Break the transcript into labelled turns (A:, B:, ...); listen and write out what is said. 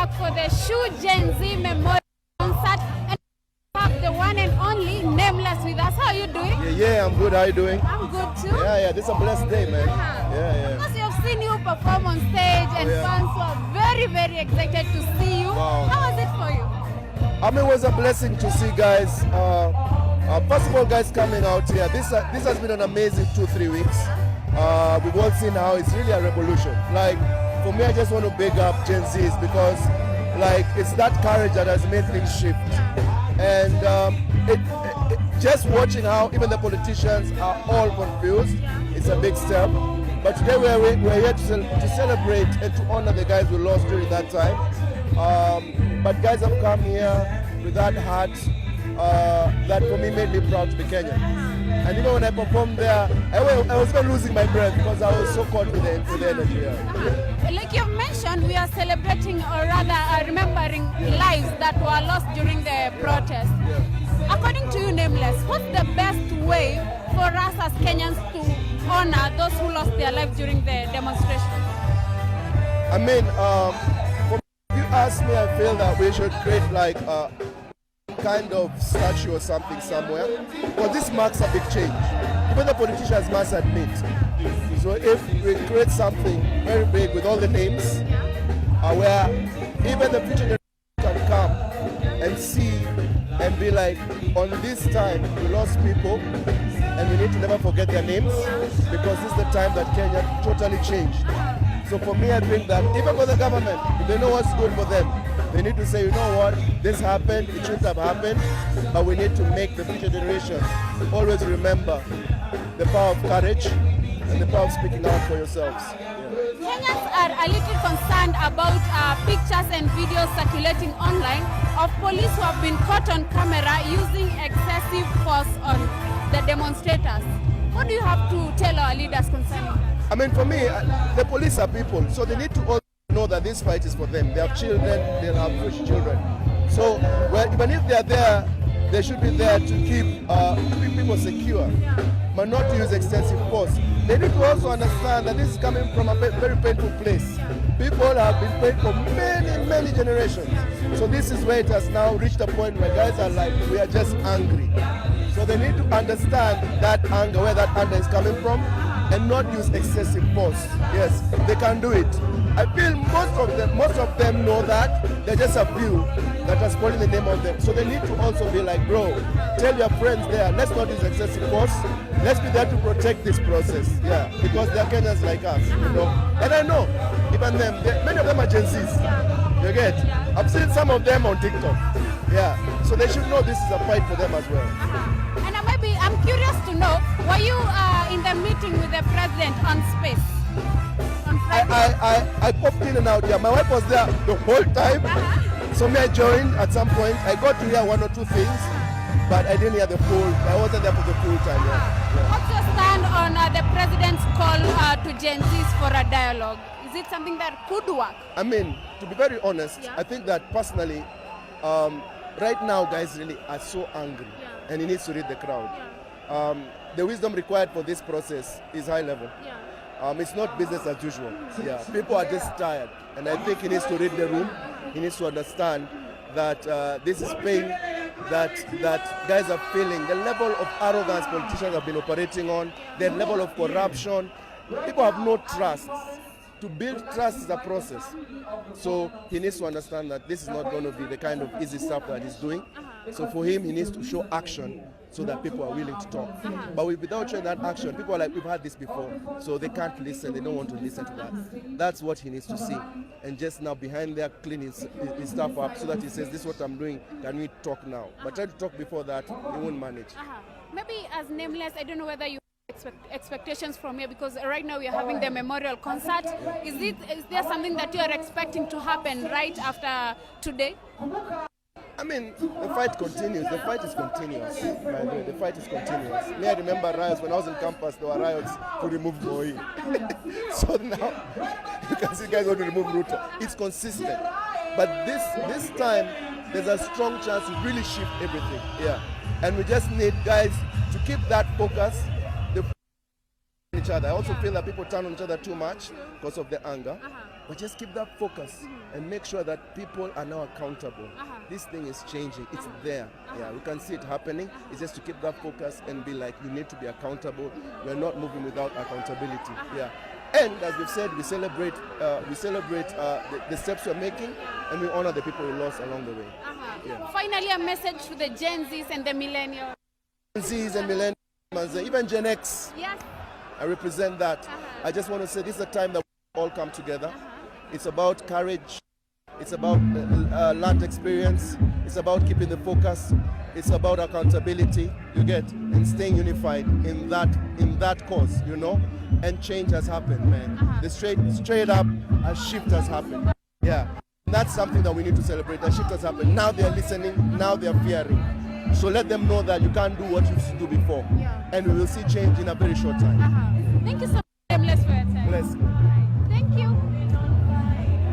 A: back for the Shoe Gen Z Memorial Concert. And we have the one and only Nameless with us. How are you doing?
B: Yeah, I'm good. How are you doing?
A: I'm good too.
B: Yeah, this is a blessed day, man. Yeah.
A: Because we have seen you perform on stage and fans were very, very excited to see you.
B: Wow.
A: How was it for you?
B: I mean, it was a blessing to see guys. First of all, guys coming out here. This has been an amazing 2-3 weeks. We've all seen how it's really a revolution. Like, for me, I just want to big up Gen Zs because, like, it's that courage that has made things shift. And just watching how even the politicians are all confused, it's a big step. But today we're here to celebrate and to honor the guys we lost during that time. But guys have come here with that heart that for me made me proud to be Kenyan. And even when I performed there, I was even losing my breath because I was so caught with the energy.
A: Like you've mentioned, we are celebrating or rather remembering lives that were lost during the protest. According to you, Nameless, what's the best way for us as Kenyans to honor those who lost their lives during the demonstration?
B: I mean, if you ask me, I feel that we should create like a kind of statue or something somewhere. Well, this marks a big change. Even the politicians must admit. So if we create something very big with all the names, where even the future generation can come and see and be like, on this time we lost people and we need to never forget their names because this is the time that Kenya totally changed. So for me, I think that even for the government, if they know what's good for them, they need to say, you know what, this happened, it shouldn't have happened, but we need to make the future generations always remember the power of courage and the power of speaking out for yourselves.
A: Kenyans are a little concerned about pictures and videos circulating online of police who have been caught on camera using excessive force on the demonstrators. What do you have to tell our leaders concerning that?
B: I mean, for me, the police are people, so they need to also know that this fight is for them. They have children, they'll have future children. So even if they are there, they should be there to keep people secure, but not to use excessive force. They need to also understand that this is coming from a very painful place. People have been paid for many generations. So this is where it has now reached a point where guys are like, we are just angry. So they need to understand that anger, where that anger is coming from, and not use excessive force. Yes, they can do it. I feel most of them know that. They're just a few that are spoiling the name of them. So they need to also be like, bro, tell your friends there, let's not use excessive force. Let's be there to protect this process. Yeah, because they're Kenyans like us, you know. And I know, even them, many of them are Gen Zs. You get? I've seen some of them on TikTok. Yeah, so they should know this is a fight for them as well.
A: And maybe I'm curious to know, were you in the meeting with the president on space? On Friday?
B: I popped in and out. Yeah, my wife was there the whole time. So me, I joined at some point. I got to hear one or two things, but I didn't hear the full. I wasn't there for the full time.
A: What's your stand on the president's call to Gen Zs for a dialogue? Is it something that could work?
B: I mean, to be very honest, I think that personally, right now guys really are so angry and he needs to read the crowd. The wisdom required for this process is high level. It's not business as usual. People are just tired, and I think he needs to read the room. He needs to understand that this is pain that guys are feeling. The level of arrogance politicians have been operating on, the level of corruption. People have no trust. To build trust is a process. So he needs to understand that this is not going to be the kind of easy stuff that he's doing. So for him, he needs to show action so that people are willing to talk. But without showing that action, people are like, we've had this before. So they can't listen, they don't want to listen to that. That's what he needs to see. And just now behind there, clean his stuff up so that he says, this is what I'm doing, can we talk now? But try to talk before that, he won't manage.
A: Maybe as Nameless, I don't know whether you expectations from here, because right now we are having the memorial concert. Is there something that you are expecting to happen right after today?
B: I mean, the fight continues. The fight is continuous. By the way, the fight is continuous. Me, I remember riots when I was in campus. There were riots to remove Moi. So now you can see guys want to remove Ruto. It's consistent, but this time there's a strong chance to really shift everything. And we just need guys to keep that focus. Each other. I also feel that people turn on each other too much because of the anger. But just keep that focus and make sure that people are now accountable. This thing is changing. It's there. Yeah, we can see it happening. It's just to keep that focus and be like, you need to be accountable. We're not moving without accountability. Yeah. And as we've said, we celebrate the steps we're making, and we honor the people we lost along the way. Yeah.
A: Finally, a message to the Gen Zs and the millennials.
B: Gen Zs and millennials, even Gen X.
A: Yes.
B: I represent that. I just want to say this is a time that we all come together. It's about courage. It's about learned experience. It's about keeping the focus. It's about accountability. You get, and staying unified in that cause. You know, and change has happened, man. The straight up a shift has happened. Yeah, that's something that we need to celebrate. A shift has happened. Now they're listening. Now they're fearing. So let them know that you can't do what you used to do before, and we will see change in a very short time.
A: Thank you so much, Nameless, for your time.
B: Bless.